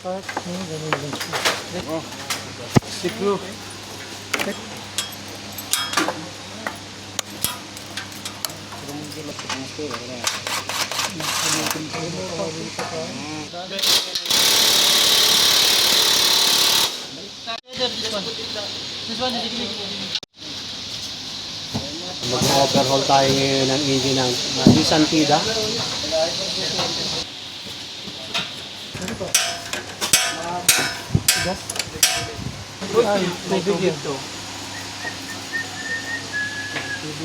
part. Ganun lang siya. Oh. Screw. Mag-overhaul tayo ngayon ng engine ng Nissan Tida. Ay, tubig ito.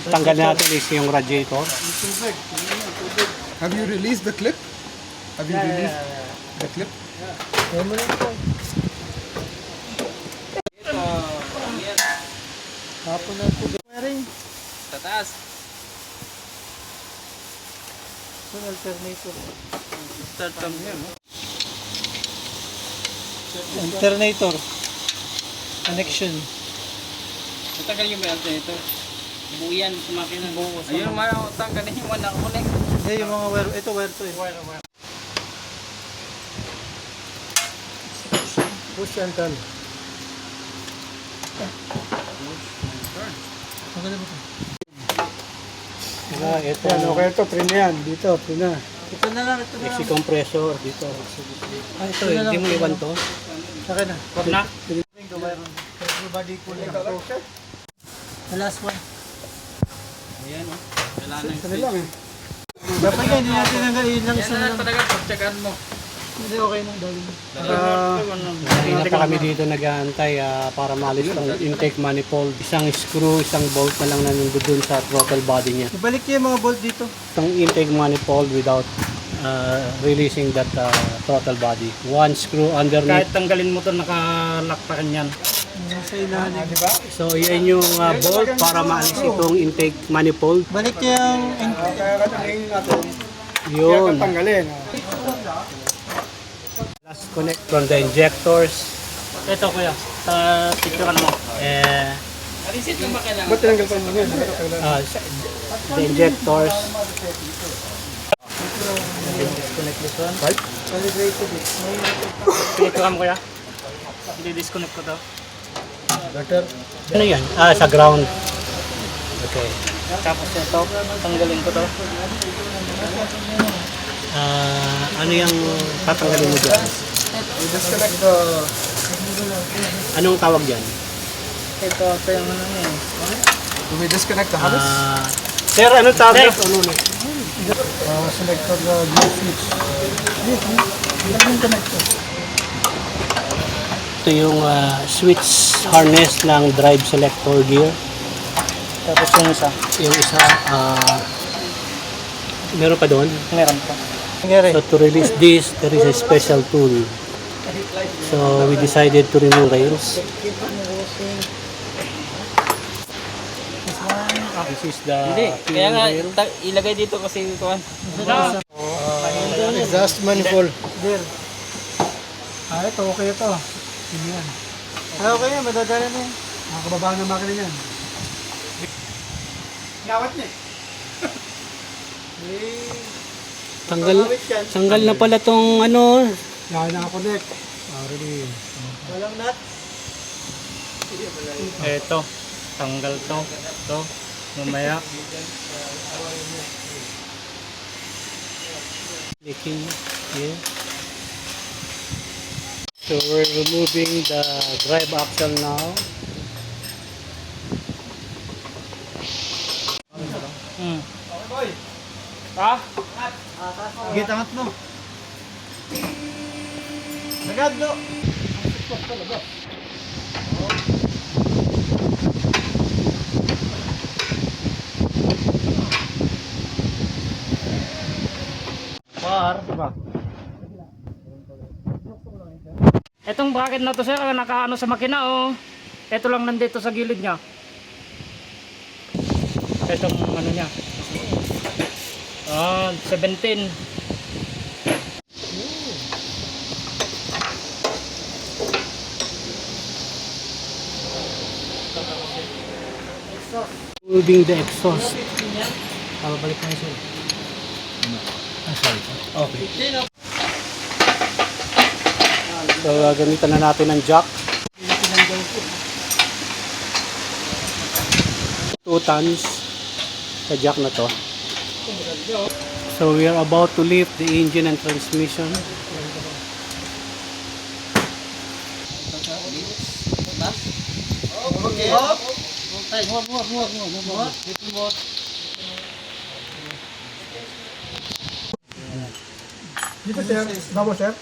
Tanggal natin is yung radiator. Have you released the clip? Have you released the clip? Ayan mo lang ito. Hapon na ito. Meron. Tataas. Yung alternator. Start from here. Alternator. Connection. Matagal yung may alternator. Buyan, kumakina. Ayun, tanggalin yung one connect. Hindi, yung mga wire. Ito wire to eh. Wire. Push and turn. Maganda ba ito? Ito, Yan, okay ito. Prin na yan. Dito, prin na. Ito na lang, ito na lang. AC compressor dito. Ah, Ito, hindi mo iwan to. Akin na. Wag na. The wire on. Everybody cooling ako. The last one. Ayan, oh. Kailangan ng Ano lang eh. Dapat nga, hindi natin nanggain lang Yan isa na na lang lang. talaga, pagtsagaan mo. Hindi, okay na. Dali. Kanina pa kami dito nag-aantay para maalis tong intake manifold. Isang screw, isang bolt na lang na nandun sa throttle body niya. Ibalik niyo yung mga bolt dito. Itong intake manifold without releasing that throttle body. One screw underneath. Kahit tanggalin mo ito, nakalock pa rin yan. Nasa ilalim. Di ba? So, yan yung bolt para maalis itong intake manifold. Balik niyo yung... Kaya katanggalin natin. Yun. Tanggalin. Last connect from the injectors. Ito kuya, sa picturean mo. Alisin yung makina. Ba't tinanggal pa mo yun? The injectors. Disconnect this one. Right? Calibrated it. Pinitukan mo kuya. Hindi-disconnect ko to. Better. Ano yan? Sa ground. Okay. Tapos ito, tanggalin ko to. Ano yung tatanggalin mo dyan? We disconnect the... Anong tawag dyan? Ito yung ano niya. Do we disconnect the harness? Sir, anong tawag dyan? Ano na? Select the gear switch. Ito yung switch harness ng drive selector gear. Tapos yung isa. Yung isa, meron pa doon. Meron pa. So to release this, there is a special tool. So we decided to remove rails. This is the Hindi, kaya nga rail. ilagay dito kasi ito. Exhaust manifold. There. Ito okay ito. Sige yan. Okay yan, madadala na yan. Makakababa ng makina niyan. Gawat niya Tanggal na pala tong ano. Yan nakakonect. Already. Walang nut. Ito, tanggal to. Ito, mamaya. Making here. So we're removing the drive axle now. Ha? Sige, tangat mo. Sagad, no? Diba? Etong bracket na to sir, nakaano sa makina o ito lang nandito sa gilid niya. Etong ano niya. 17. Moving the exhaust. Balik na yun. Sorry. Okay. So, gamitan na natin ng jack. 2 tons sa jack na to. So, we are about to lift the engine and transmission. Dito sir, babo sir.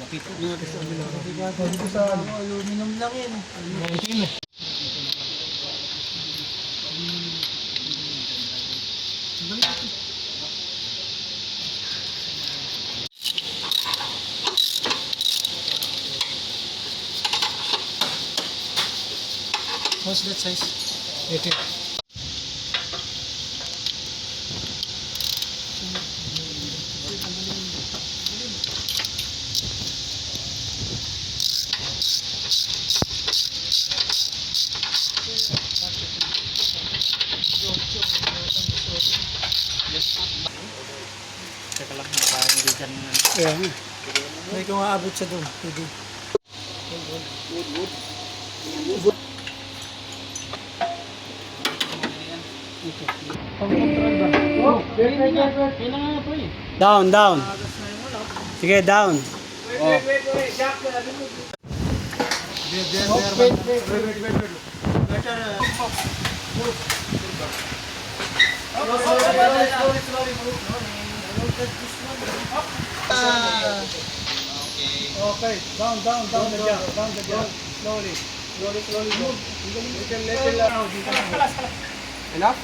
Dito sa aluminum lang yan. How's that size? 80. Teka lang, parang hindi dyan. Ayan. May kung aabot siya doon. Pwede. Down, down. Sige, down. Okay, down the jump, down the jump. Slowly move. Enough?